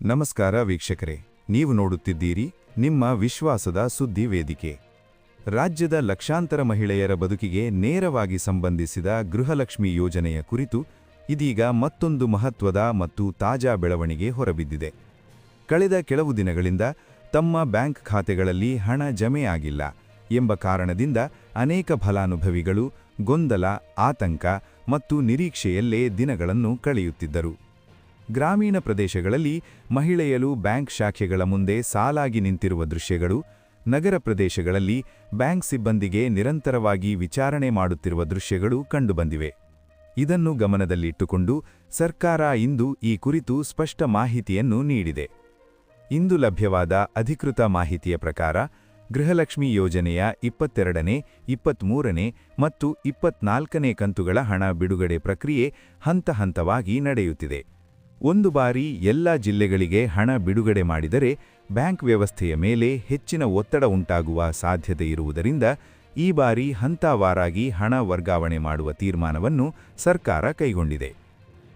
ನಮಸ್ಕಾರ ವೀಕ್ಷಕರೇ, ನೀವು ನೋಡುತ್ತಿದ್ದೀರಿ ನಿಮ್ಮ ವಿಶ್ವಾಸದ ಸುದ್ದಿ ವೇದಿಕೆ. ರಾಜ್ಯದ ಲಕ್ಷಾಂತರ ಮಹಿಳೆಯರ ಬದುಕಿಗೆ ನೇರವಾಗಿ ಸಂಬಂಧಿಸಿದ ಗೃಹಲಕ್ಷ್ಮಿ ಯೋಜನೆಯ ಕುರಿತು ಇದೀಗ ಮತ್ತೊಂದು ಮಹತ್ವದ ಮತ್ತು ತಾಜಾ ಬೆಳವಣಿಗೆ ಹೊರಬಿದ್ದಿದೆ. ಕಳೆದ ಕೆಲವು ದಿನಗಳಿಂದ ತಮ್ಮ ಬ್ಯಾಂಕ್ ಖಾತೆಗಳಲ್ಲಿ ಹಣ ಜಮೆ ಆಗಿಲ್ಲ ಎಂಬ ಕಾರಣದಿಂದ ಅನೇಕ ಫಲಾನುಭವಿಗಳು ಗೊಂದಲ, ಆತಂಕ ಮತ್ತು ನಿರೀಕ್ಷೆಯಲ್ಲೇ ದಿನಗಳನ್ನು ಕಳೆಯುತ್ತಿದ್ದರು. ಗ್ರಾಮೀಣ ಪ್ರದೇಶಗಳಲ್ಲಿ ಮಹಿಳೆಯರು ಬ್ಯಾಂಕ್ ಶಾಖೆಗಳ ಮುಂದೆ ಸಾಲಾಗಿ ನಿಂತಿರುವ ದೃಶ್ಯಗಳು, ನಗರ ಪ್ರದೇಶಗಳಲ್ಲಿ ಬ್ಯಾಂಕ್ ಸಿಬ್ಬಂದಿಗೆ ನಿರಂತರವಾಗಿ ವಿಚಾರಣೆ ಮಾಡುತ್ತಿರುವ ದೃಶ್ಯಗಳು ಕಂಡುಬಂದಿವೆ. ಇದನ್ನು ಗಮನದಲ್ಲಿಟ್ಟುಕೊಂಡು ಸರ್ಕಾರ ಇಂದು ಈ ಕುರಿತು ಸ್ಪಷ್ಟ ಮಾಹಿತಿಯನ್ನು ನೀಡಿದೆ. ಇಂದು ಲಭ್ಯವಾದ ಅಧಿಕೃತ ಮಾಹಿತಿಯ ಪ್ರಕಾರ ಗೃಹಲಕ್ಷ್ಮಿ ಯೋಜನೆಯ 22ನೇ, 23ನೇ ಮತ್ತು 24ನೇ ಕಂತುಗಳ ಹಣ ಬಿಡುಗಡೆ ಪ್ರಕ್ರಿಯೆ ಹಂತ-ಹಂತವಾಗಿ ನಡೆಯುತ್ತಿದೆ. ಒಂದು ಬಾರಿ ಎಲ್ಲ ಜಿಲ್ಲೆಗಳಿಗೆ ಹಣ ಬಿಡುಗಡೆ ಮಾಡಿದರೆ ಬ್ಯಾಂಕ್ ವ್ಯವಸ್ಥೆಯ ಮೇಲೆ ಹೆಚ್ಚಿನ ಒತ್ತಡ ಉಂಟಾಗುವ ಸಾಧ್ಯತೆ ಇರುವುದರಿಂದ ಈ ಬಾರಿ ಹಂತವಾರಾಗಿ ಹಣ ವರ್ಗಾವಣೆ ಮಾಡುವ ತೀರ್ಮಾನವನ್ನು ಸರ್ಕಾರ ಕೈಗೊಂಡಿದೆ.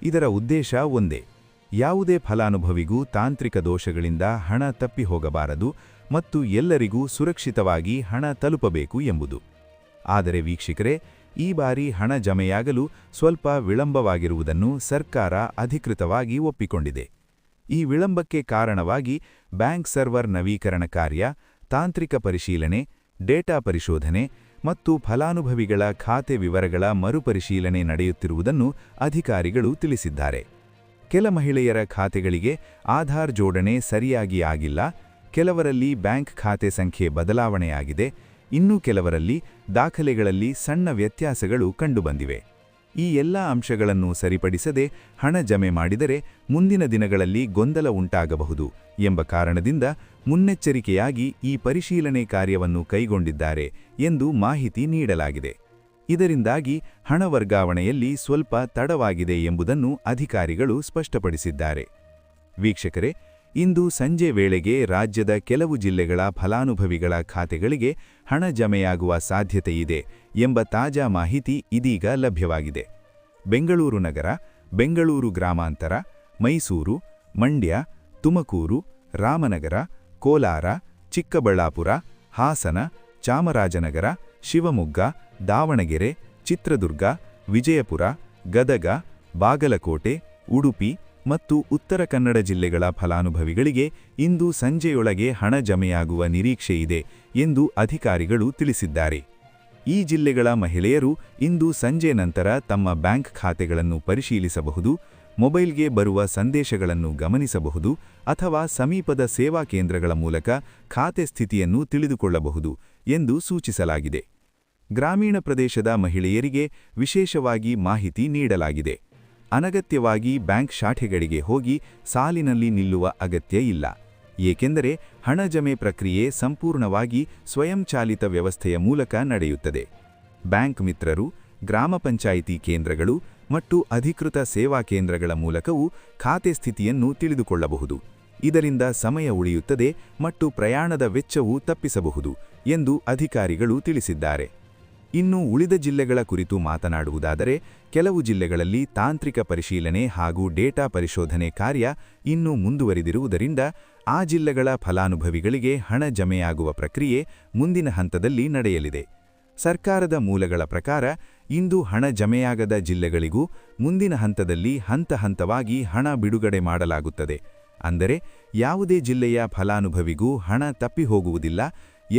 ಇದರ ಉದ್ದೇಶ ಒಂದೇ: ಯಾವುದೇ ಫಲಾನುಭವಿಗೂ ತಾಂತ್ರಿಕ ದೋಷಗಳಿಂದ ಹಣ ತಪ್ಪಿ ಹೋಗಬಾರದು ಮತ್ತು ಎಲ್ಲರಿಗೂ ಸುರಕ್ಷಿತವಾಗಿ ಹಣ ತಲುಪಬೇಕು ಎಂಬುದು. ಆದರೆ ವೀಕ್ಷಕರೇ, ಈ ಬಾರಿ ಹಣ ಜಮೆಯಾಗಲು ಸ್ವಲ್ಪ ವಿಳಂಬವಾಗಿರುವುದನ್ನು ಸರ್ಕಾರ ಅಧಿಕೃತವಾಗಿ ಒಪ್ಪಿಕೊಂಡಿದೆ. ಈ ವಿಳಂಬಕ್ಕೆ ಕಾರಣವಾಗಿ ಬ್ಯಾಂಕ್ ಸರ್ವರ್ ನವೀಕರಣ ಕಾರ್ಯ, ತಾಂತ್ರಿಕ ಪರಿಶೀಲನೆ, ಡೇಟಾ ಪರಿಶೋಧನೆ ಮತ್ತು ಫಲಾನುಭವಿಗಳ ಖಾತೆ ವಿವರಗಳ ಮರುಪರಿಶೀಲನೆ ನಡೆಯುತ್ತಿರುವುದನ್ನು ಅಧಿಕಾರಿಗಳು ತಿಳಿಸಿದ್ದಾರೆ. ಕೆಲ ಮಹಿಳೆಯರ ಖಾತೆಗಳಿಗೆ ಆಧಾರ್ ಜೋಡಣೆ ಸರಿಯಾಗಿ ಆಗಿಲ್ಲ, ಕೆಲವರಲ್ಲಿ ಬ್ಯಾಂಕ್ ಖಾತೆ ಸಂಖ್ಯೆ ಬದಲಾವಣೆಯಾಗಿದೆ, ಇನ್ನೂ ಕೆಲವರಲ್ಲಿ ದಾಖಲೆಗಳಲ್ಲಿ ಸಣ್ಣ ವ್ಯತ್ಯಾಸಗಳು ಕಂಡುಬಂದಿವೆ. ಈ ಎಲ್ಲ ಅಂಶಗಳನ್ನು ಸರಿಪಡಿಸದೆ ಹಣ ಜಮೆ ಮಾಡಿದರೆ ಮುಂದಿನ ದಿನಗಳಲ್ಲಿ ಗೊಂದಲ ಉಂಟಾಗಬಹುದು ಎಂಬ ಕಾರಣದಿಂದ ಮುನ್ನೆಚ್ಚರಿಕೆಯಾಗಿ ಈ ಪರಿಶೀಲನೆ ಕಾರ್ಯವನ್ನು ಕೈಗೊಂಡಿದ್ದಾರೆ ಎಂದು ಮಾಹಿತಿ ನೀಡಲಾಗಿದೆ. ಇದರಿಂದಾಗಿ ಹಣ ವರ್ಗಾವಣೆಯಲ್ಲಿ ಸ್ವಲ್ಪ ತಡವಾಗಿದೆ ಎಂಬುದನ್ನು ಅಧಿಕಾರಿಗಳು ಸ್ಪಷ್ಟಪಡಿಸಿದ್ದಾರೆ. ವೀಕ್ಷಕರೇ, ಇಂದು ಸಂಜೆ ವೇಳೆಗೆ ರಾಜ್ಯದ ಕೆಲವು ಜಿಲ್ಲೆಗಳ ಫಲಾನುಭವಿಗಳ ಖಾತೆಗಳಿಗೆ ಹಣ ಜಮೆಯಾಗುವ ಸಾಧ್ಯತೆಯಿದೆ ಎಂಬ ತಾಜಾ ಮಾಹಿತಿ ಇದೀಗ ಲಭ್ಯವಾಗಿದೆ. ಬೆಂಗಳೂರು ನಗರ, ಬೆಂಗಳೂರು ಗ್ರಾಮಾಂತರ, ಮೈಸೂರು, ಮಂಡ್ಯ, ತುಮಕೂರು, ರಾಮನಗರ, ಕೋಲಾರ, ಚಿಕ್ಕಬಳ್ಳಾಪುರ, ಹಾಸನ, ಚಾಮರಾಜನಗರ, ಶಿವಮೊಗ್ಗ, ದಾವಣಗೆರೆ, ಚಿತ್ರದುರ್ಗ, ವಿಜಯಪುರ, ಗದಗ, ಬಾಗಲಕೋಟೆ, ಉಡುಪಿ ಮತ್ತು ಉತ್ತರ ಕನ್ನಡ ಜಿಲ್ಲೆಗಳ ಫಲಾನುಭವಿಗಳಿಗೆ ಇಂದು ಸಂಜೆಯೊಳಗೆ ಹಣ ಜಮೆಯಾಗುವ ನಿರೀಕ್ಷೆಯಿದೆ ಎಂದು ಅಧಿಕಾರಿಗಳು ತಿಳಿಸಿದ್ದಾರೆ. ಈ ಜಿಲ್ಲೆಗಳ ಮಹಿಳೆಯರು ಇಂದು ಸಂಜೆ ನಂತರ ತಮ್ಮ ಬ್ಯಾಂಕ್ ಖಾತೆಗಳನ್ನು ಪರಿಶೀಲಿಸಬಹುದು, ಮೊಬೈಲ್ಗೆ ಬರುವ ಸಂದೇಶಗಳನ್ನು ಗಮನಿಸಬಹುದು ಅಥವಾ ಸಮೀಪದ ಸೇವಾ ಕೇಂದ್ರಗಳ ಮೂಲಕ ಖಾತೆ ಸ್ಥಿತಿಯನ್ನು ತಿಳಿದುಕೊಳ್ಳಬಹುದು ಎಂದು ಸೂಚಿಸಲಾಗಿದೆ. ಗ್ರಾಮೀಣ ಪ್ರದೇಶದ ಮಹಿಳೆಯರಿಗೆ ವಿಶೇಷವಾಗಿ ಮಾಹಿತಿ ನೀಡಲಾಗಿದೆ. ಅನಗತ್ಯವಾಗಿ ಬ್ಯಾಂಕ್ ಶಾಖೆಗಳಿಗೆ ಹೋಗಿ ಸಾಲಿನಲ್ಲಿ ನಿಲ್ಲುವ ಅಗತ್ಯ ಇಲ್ಲ, ಏಕೆಂದರೆ ಹಣ ಜಮೆ ಪ್ರಕ್ರಿಯೆ ಸಂಪೂರ್ಣವಾಗಿ ಸ್ವಯಂಚಾಲಿತ ವ್ಯವಸ್ಥೆಯ ಮೂಲಕ ನಡೆಯುತ್ತದೆ. ಬ್ಯಾಂಕ್ ಮಿತ್ರರು, ಗ್ರಾಮ ಪಂಚಾಯಿತಿ ಕೇಂದ್ರಗಳು ಮತ್ತು ಅಧಿಕೃತ ಸೇವಾ ಕೇಂದ್ರಗಳ ಮೂಲಕವೂ ಖಾತೆ ಸ್ಥಿತಿಯನ್ನು ತಿಳಿದುಕೊಳ್ಳಬಹುದು. ಇದರಿಂದ ಸಮಯ ಉಳಿಯುತ್ತದೆ ಮತ್ತು ಪ್ರಯಾಣದ ವೆಚ್ಚವೂ ತಪ್ಪಿಸಬಹುದು ಎಂದು ಅಧಿಕಾರಿಗಳು ತಿಳಿಸಿದ್ದಾರೆ. ಇನ್ನು ಉಳಿದ ಜಿಲ್ಲೆಗಳ ಕುರಿತು ಮಾತನಾಡುವುದಾದರೆ, ಕೆಲವು ಜಿಲ್ಲೆಗಳಲ್ಲಿ ತಾಂತ್ರಿಕ ಪರಿಶೀಲನೆ ಹಾಗೂ ಡೇಟಾ ಪರಿಶೋಧನೆ ಕಾರ್ಯ ಇನ್ನೂ ಮುಂದುವರಿದಿರುವುದರಿಂದ ಆ ಜಿಲ್ಲೆಗಳ ಫಲಾನುಭವಿಗಳಿಗೆ ಹಣ ಜಮೆಯಾಗುವ ಪ್ರಕ್ರಿಯೆ ಮುಂದಿನ ಹಂತದಲ್ಲಿ ನಡೆಯಲಿದೆ. ಸರ್ಕಾರದ ಮೂಲಗಳ ಪ್ರಕಾರ ಇಂದು ಹಣ ಜಮೆಯಾಗದ ಜಿಲ್ಲೆಗಳಿಗೂ ಮುಂದಿನ ಹಂತದಲ್ಲಿ ಹಂತ-ಹಂತವಾಗಿ ಹಣ ಬಿಡುಗಡೆ ಮಾಡಲಾಗುತ್ತದೆ. ಅಂದರೆ ಯಾವುದೇ ಜಿಲ್ಲೆಯ ಫಲಾನುಭವಿಗೂ ಹಣ ತಪ್ಪಿ ಹೋಗುವುದಿಲ್ಲ,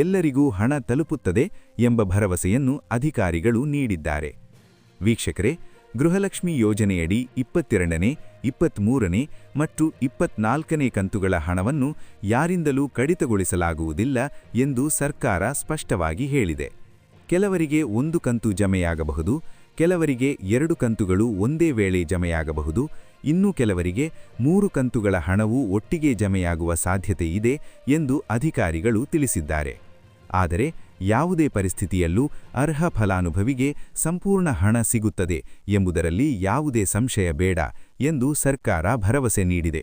ಎಲ್ಲರಿಗೂ ಹಣ ತಲುಪುತ್ತದೆ ಎಂಬ ಭರವಸೆಯನ್ನು ಅಧಿಕಾರಿಗಳು ನೀಡಿದ್ದಾರೆ. ವೀಕ್ಷಕರೇ, ಗೃಹಲಕ್ಷ್ಮಿ ಯೋಜನೆಯಡಿ 22ನೇ, 23ನೇ ಮತ್ತು 24ನೇ ಕಂತುಗಳ ಹಣವನ್ನು ಯಾರಿಂದಲೂ ಕಡಿತಗೊಳಿಸಲಾಗುವುದಿಲ್ಲ ಎಂದು ಸರ್ಕಾರ ಸ್ಪಷ್ಟವಾಗಿ ಹೇಳಿದೆ. ಕೆಲವರಿಗೆ ಒಂದು ಕಂತು ಜಮೆಯಾಗಬಹುದು, ಕೆಲವರಿಗೆ 2 ಕಂತುಗಳು ಒಂದೇ ವೇಳೆ ಜಮೆಯಾಗಬಹುದು, ಇನ್ನೂ ಕೆಲವರಿಗೆ 3 ಕಂತುಗಳ ಹಣವೂ ಒಟ್ಟಿಗೆ ಜಮೆಯಾಗುವ ಸಾಧ್ಯತೆ ಇದೆ ಎಂದು ಅಧಿಕಾರಿಗಳು ತಿಳಿಸಿದ್ದಾರೆ. ಆದರೆ ಯಾವುದೇ ಪರಿಸ್ಥಿತಿಯಲ್ಲೂ ಅರ್ಹ ಫಲಾನುಭವಿಗೆ ಸಂಪೂರ್ಣ ಹಣ ಸಿಗುತ್ತದೆ ಎಂಬುದರಲ್ಲಿ ಯಾವುದೇ ಸಂಶಯ ಬೇಡ ಎಂದು ಸರ್ಕಾರ ಭರವಸೆ ನೀಡಿದೆ.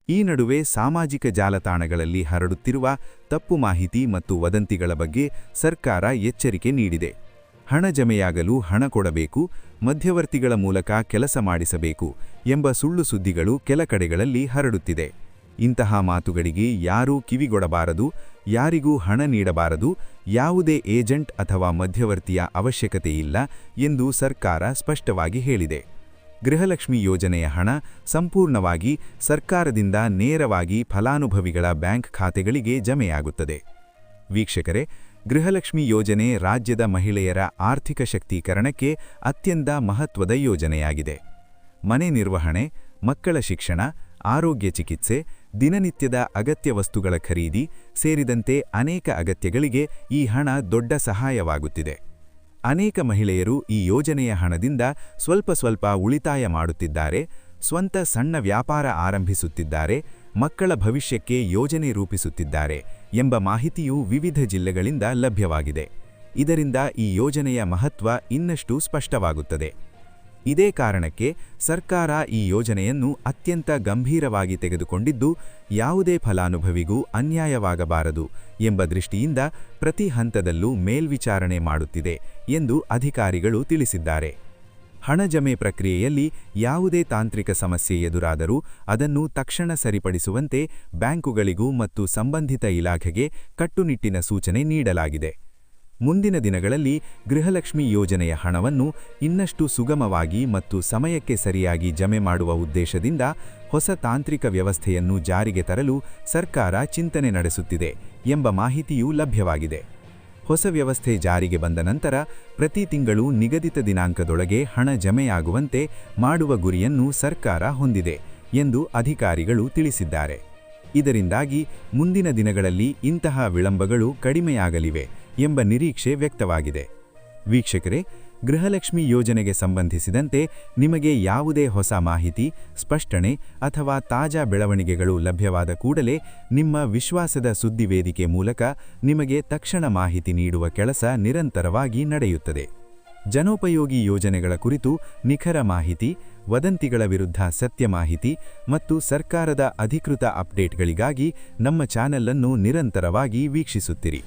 ಈ ನಡುವೆ ಸಾಮಾಜಿಕ ಜಾಲತಾಣಗಳಲ್ಲಿ ಹರಡುತ್ತಿರುವ ತಪ್ಪು ಮಾಹಿತಿ ಮತ್ತು ವದಂತಿಗಳ ಬಗ್ಗೆ ಸರ್ಕಾರ ಎಚ್ಚರಿಕೆ ನೀಡಿದೆ. ಹಣ ಜಮೆಯಾಗಲು ಹಣ ಕೊಡಬೇಕು, ಮಧ್ಯವರ್ತಿಗಳ ಮೂಲಕ ಕೆಲಸ ಮಾಡಿಸಬೇಕು ಎಂಬ ಸುಳ್ಳು ಸುದ್ದಿಗಳು ಕೆಲ ಕಡೆಗಳಲ್ಲಿ ಹರಡುತ್ತಿದೆ. ಇಂತಹ ಮಾತುಗಳಿಗೆ ಯಾರೂ ಕಿವಿಗೊಡಬಾರದು, ಯಾರಿಗೂ ಹಣ ನೀಡಬಾರದು, ಯಾವುದೇ ಏಜೆಂಟ್ ಅಥವಾ ಮಧ್ಯವರ್ತಿಯ ಅವಶ್ಯಕತೆಯಿಲ್ಲ ಎಂದು ಸರ್ಕಾರ ಸ್ಪಷ್ಟವಾಗಿ ಹೇಳಿದೆ. ಗೃಹಲಕ್ಷ್ಮಿ ಯೋಜನೆಯ ಹಣ ಸಂಪೂರ್ಣವಾಗಿ ಸರ್ಕಾರದಿಂದ ನೇರವಾಗಿ ಫಲಾನುಭವಿಗಳ ಬ್ಯಾಂಕ್ ಖಾತೆಗಳಿಗೆ ಜಮೆಯಾಗುತ್ತದೆ. ವೀಕ್ಷಕರೇ, ಗೃಹಲಕ್ಷ್ಮಿ ಯೋಜನೆ ರಾಜ್ಯದ ಮಹಿಳೆಯರ ಆರ್ಥಿಕ ಶಕ್ತೀಕರಣಕ್ಕೆ ಅತ್ಯಂತ ಮಹತ್ವದ ಯೋಜನೆಯಾಗಿದೆ. ಮನೆ ನಿರ್ವಹಣೆ, ಮಕ್ಕಳ ಶಿಕ್ಷಣ, ಆರೋಗ್ಯ ಚಿಕಿತ್ಸೆ, ದಿನನಿತ್ಯದ ಅಗತ್ಯ ವಸ್ತುಗಳ ಖರೀದಿ ಸೇರಿದಂತೆ ಅನೇಕ ಅಗತ್ಯಗಳಿಗೆ ಈ ಹಣ ದೊಡ್ಡ ಸಹಾಯವಾಗುತ್ತಿದೆ. ಅನೇಕ ಮಹಿಳೆಯರು ಈ ಯೋಜನೆಯ ಹಣದಿಂದ ಸ್ವಲ್ಪ ಉಳಿತಾಯ ಮಾಡುತ್ತಿದ್ದಾರೆ, ಸ್ವಂತ ಸಣ್ಣ ವ್ಯಾಪಾರ ಆರಂಭಿಸುತ್ತಿದ್ದಾರೆ, ಮಕ್ಕಳ ಭವಿಷ್ಯಕ್ಕೆ ಯೋಜನೆ ರೂಪಿಸುತ್ತಿದ್ದಾರೆ ಎಂಬ ಮಾಹಿತಿಯು ವಿವಿಧ ಜಿಲ್ಲೆಗಳಿಂದ ಲಭ್ಯವಾಗಿದೆ. ಇದರಿಂದ ಈ ಯೋಜನೆಯ ಮಹತ್ವ ಇನ್ನಷ್ಟು ಸ್ಪಷ್ಟವಾಗುತ್ತದೆ. ಇದೇ ಕಾರಣಕ್ಕೆ ಸರ್ಕಾರ ಈ ಯೋಜನೆಯನ್ನು ಅತ್ಯಂತ ಗಂಭೀರವಾಗಿ ತೆಗೆದುಕೊಂಡಿದ್ದು, ಯಾವುದೇ ಫಲಾನುಭವಿಗೂ ಅನ್ಯಾಯವಾಗಬಾರದು ಎಂಬ ದೃಷ್ಟಿಯಿಂದ ಪ್ರತಿ ಹಂತದಲ್ಲೂ ಮೇಲ್ವಿಚಾರಣೆ ಮಾಡುತ್ತಿದೆ ಎಂದು ಅಧಿಕಾರಿಗಳು ತಿಳಿಸಿದ್ದಾರೆ. ಹಣ ಜಮೆ ಪ್ರಕ್ರಿಯೆಯಲ್ಲಿ ಯಾವುದೇ ತಾಂತ್ರಿಕ ಸಮಸ್ಯೆ ಎದುರಾದರೂ ಅದನ್ನು ತಕ್ಷಣ ಸರಿಪಡಿಸುವಂತೆ ಬ್ಯಾಂಕುಗಳಿಗೂ ಮತ್ತು ಸಂಬಂಧಿತ ಇಲಾಖೆಗೆ ಕಟ್ಟುನಿಟ್ಟಿನ ಸೂಚನೆ ನೀಡಲಾಗಿದೆ. ಮುಂದಿನ ದಿನಗಳಲ್ಲಿ ಗೃಹಲಕ್ಷ್ಮಿ ಯೋಜನೆಯ ಹಣವನ್ನು ಇನ್ನಷ್ಟು ಸುಗಮವಾಗಿ ಮತ್ತು ಸಮಯಕ್ಕೆ ಸರಿಯಾಗಿ ಜಮೆ ಮಾಡುವ ಉದ್ದೇಶದಿಂದ ಹೊಸ ತಾಂತ್ರಿಕ ವ್ಯವಸ್ಥೆಯನ್ನು ಜಾರಿಗೆ ತರಲು ಸರ್ಕಾರ ಚಿಂತನೆ ನಡೆಸುತ್ತಿದೆ ಎಂಬ ಮಾಹಿತಿಯೂ ಲಭ್ಯವಾಗಿದೆ. ಹೊಸ ವ್ಯವಸ್ಥೆ ಜಾರಿಗೆ ಬಂದ ನಂತರ ಪ್ರತಿ ತಿಂಗಳು ನಿಗದಿತ ದಿನಾಂಕದೊಳಗೆ ಹಣ ಜಮೆಯಾಗುವಂತೆ ಮಾಡುವ ಗುರಿಯನ್ನು ಸರ್ಕಾರ ಹೊಂದಿದೆ ಎಂದು ಅಧಿಕಾರಿಗಳು ತಿಳಿಸಿದ್ದಾರೆ. ಇದರಿಂದಾಗಿ ಮುಂದಿನ ದಿನಗಳಲ್ಲಿ ಇಂತಹ ವಿಳಂಬಗಳು ಕಡಿಮೆಯಾಗಲಿವೆ ಎಂಬ ನಿರೀಕ್ಷೆ ವ್ಯಕ್ತವಾಗಿದೆ. ವೀಕ್ಷಕರೇ, ಗೃಹಲಕ್ಷ್ಮಿ ಯೋಜನೆಗೆ ಸಂಬಂಧಿಸಿದಂತೆ ನಿಮಗೆ ಯಾವುದೇ ಹೊಸ ಮಾಹಿತಿ, ಸ್ಪಷ್ಟನೆ ಅಥವಾ ತಾಜಾ ಬೆಳವಣಿಗೆಗಳು ಲಭ್ಯವಾದ ಕೂಡಲೇ ನಿಮ್ಮ ವಿಶ್ವಾಸದ ಸುದ್ದಿ ವೇದಿಕೆ ಮೂಲಕ ನಿಮಗೆ ತಕ್ಷಣ ಮಾಹಿತಿ ನೀಡುವ ಕೆಲಸ ನಿರಂತರವಾಗಿ ನಡೆಯುತ್ತದೆ. ಜನೋಪಯೋಗಿ ಯೋಜನೆಗಳ ಕುರಿತು ನಿಖರ ಮಾಹಿತಿ, ವದಂತಿಗಳ ವಿರುದ್ಧ ಸತ್ಯ ಮಾಹಿತಿ ಮತ್ತು ಸರ್ಕಾರದ ಅಧಿಕೃತ ಅಪ್ಡೇಟ್ಗಳಿಗಾಗಿ ನಮ್ಮ ಚಾನೆಲ್ ಅನ್ನು ನಿರಂತರವಾಗಿ ವೀಕ್ಷಿಸುತ್ತಿರಿ.